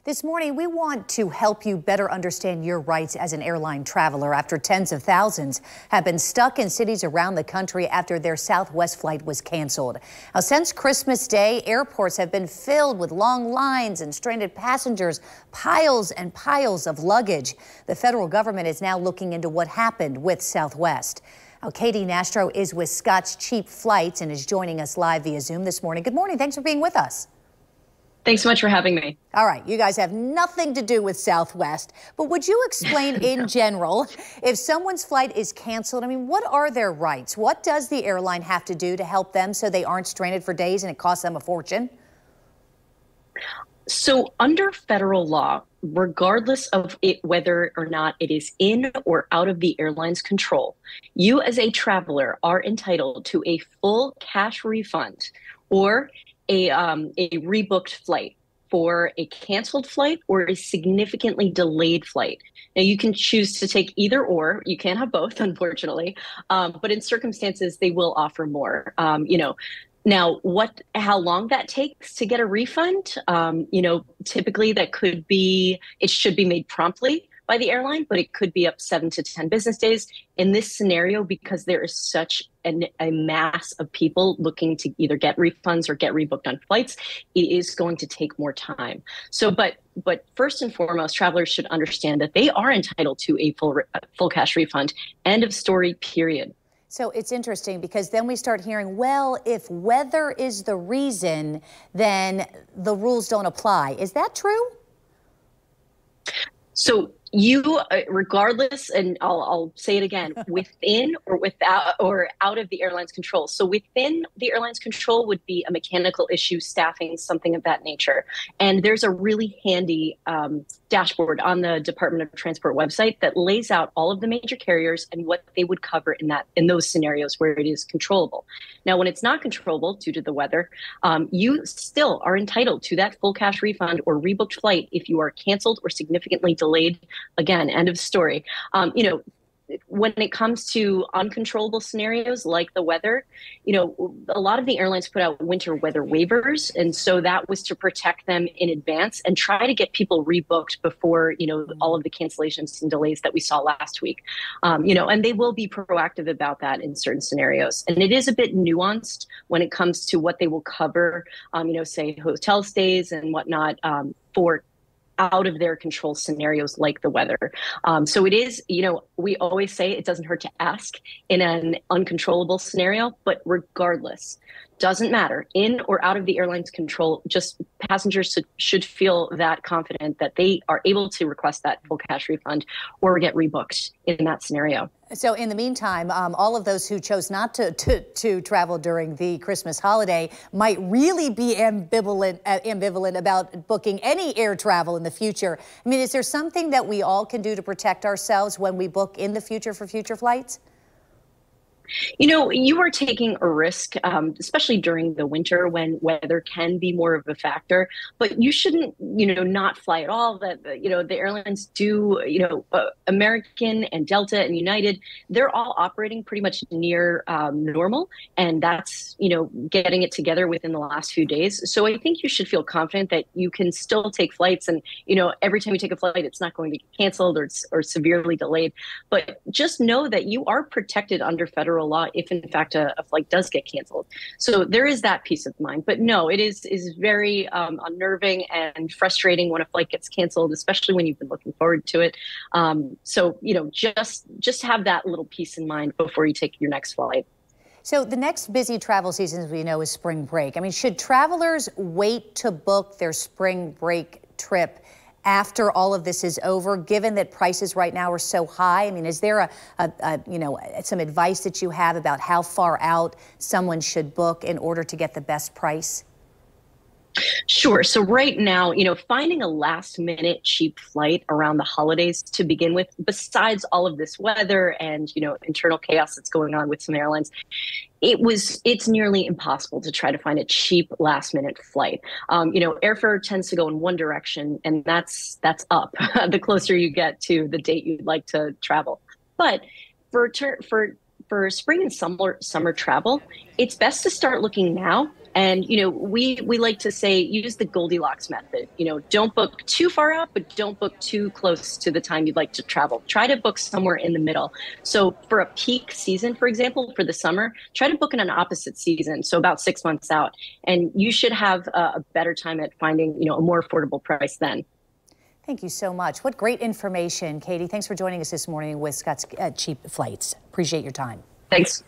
This morning, we want to help you better understand your rights as an airline traveler after tens of thousands have been stuck in cities around the country after their Southwest flight was canceled. Now, since Christmas Day, airports have been filled with long lines and stranded passengers, piles and piles of luggage. The federal government is now looking into what happened with Southwest. Now, Katie Nastro is with Scott's Cheap Flights and is joining us live via Zoom this morning. Good morning. Thanks for being with us. Thanks so much for having me. All right, you guys have nothing to do with Southwest, but would you explain in general, if someone's flight is canceled, what are their rights? What does the airline have to do to help them so they aren't stranded for days and it costs them a fortune? So under federal law, regardless of whether or not it is in or out of the airline's control, you as a traveler are entitled to a full cash refund or a rebooked flight for a canceled flight or a significantly delayed flight. Now, you can choose to take either or. You can't have both, unfortunately. But in circumstances, they will offer more. Now, how long that takes to get a refund? Typically it should be made promptly by the airline, but it could be up 7 to 10 business days. In this scenario, because there is such a mass of people looking to either get refunds or get rebooked on flights, it is going to take more time. So, but first and foremost, travelers should understand that they are entitled to a full cash refund. End of story, period. So it's interesting because then we start hearing, well, if weather is the reason, then the rules don't apply. Is that true? So you, regardless, and I'll say it again, within or without or out of the airline's control. So within the airline's control would be a mechanical issue, staffing, something of that nature. And there's a really handy dashboard on the Department of Transport website that lays out all of the major carriers and what they would cover in those scenarios where it is controllable. Now, when it's not controllable due to the weather, you still are entitled to that full cash refund or rebooked flight if you are canceled or significantly delayed. Again, end of story. When it comes to uncontrollable scenarios like the weather, a lot of the airlines put out winter weather waivers. And so that was to protect them in advance and try to get people rebooked before, all of the cancellations and delays that we saw last week. And they will be proactive about that in certain scenarios. And it is a bit nuanced when it comes to what they will cover, say hotel stays and whatnot for out of their control scenarios like the weather. So it is, we always say it doesn't hurt to ask in an uncontrollable scenario, but regardless, doesn't matter in or out of the airline's control, just passengers should feel that confident that they are able to request that full cash refund or get rebooked in that scenario. So in the meantime, all of those who chose not to travel during the Christmas holiday might really be ambivalent about booking any air travel in the future. Is there something that we all can do to protect ourselves when we book in the future for future flights? You are taking a risk, especially during the winter when weather can be more of a factor, but you shouldn't, not fly at all. The airlines do, American and Delta and United, they're all operating pretty much near normal. And that's, getting it together within the last few days. So I think you should feel confident that you can still take flights. And, every time you take a flight, it's not going to get canceled or severely delayed. But just know that you are protected under federal law if in fact a flight does get canceled. So there is that peace of mind. But no, it is very unnerving and frustrating when a flight gets canceled, especially when you've been looking forward to it. So just have that little peace in mind before you take your next flight. So the next busy travel season, as we know, is spring break. should travelers wait to book their spring break trip after all of this is over, given that prices right now are so high? Is there some advice that you have about how far out someone should book in order to get the best price? Sure. So right now, finding a last minute cheap flight around the holidays to begin with, besides all of this weather and, internal chaos that's going on with some airlines, it's nearly impossible to try to find a cheap last minute flight. Airfare tends to go in one direction, and that's up the closer you get to the date you'd like to travel. But for spring and summer travel, it's best to start looking now And, we like to say use the Goldilocks method. Don't book too far out, but don't book too close to the time you'd like to travel. Try to book somewhere in the middle. So for a peak season, for example, for the summer, try to book in an opposite season. So about 6 months out, and you should have a better time at finding, a more affordable price then. Thank you so much. What great information, Katie. Thanks for joining us this morning with Scott's Cheap Flights. Appreciate your time. Thanks.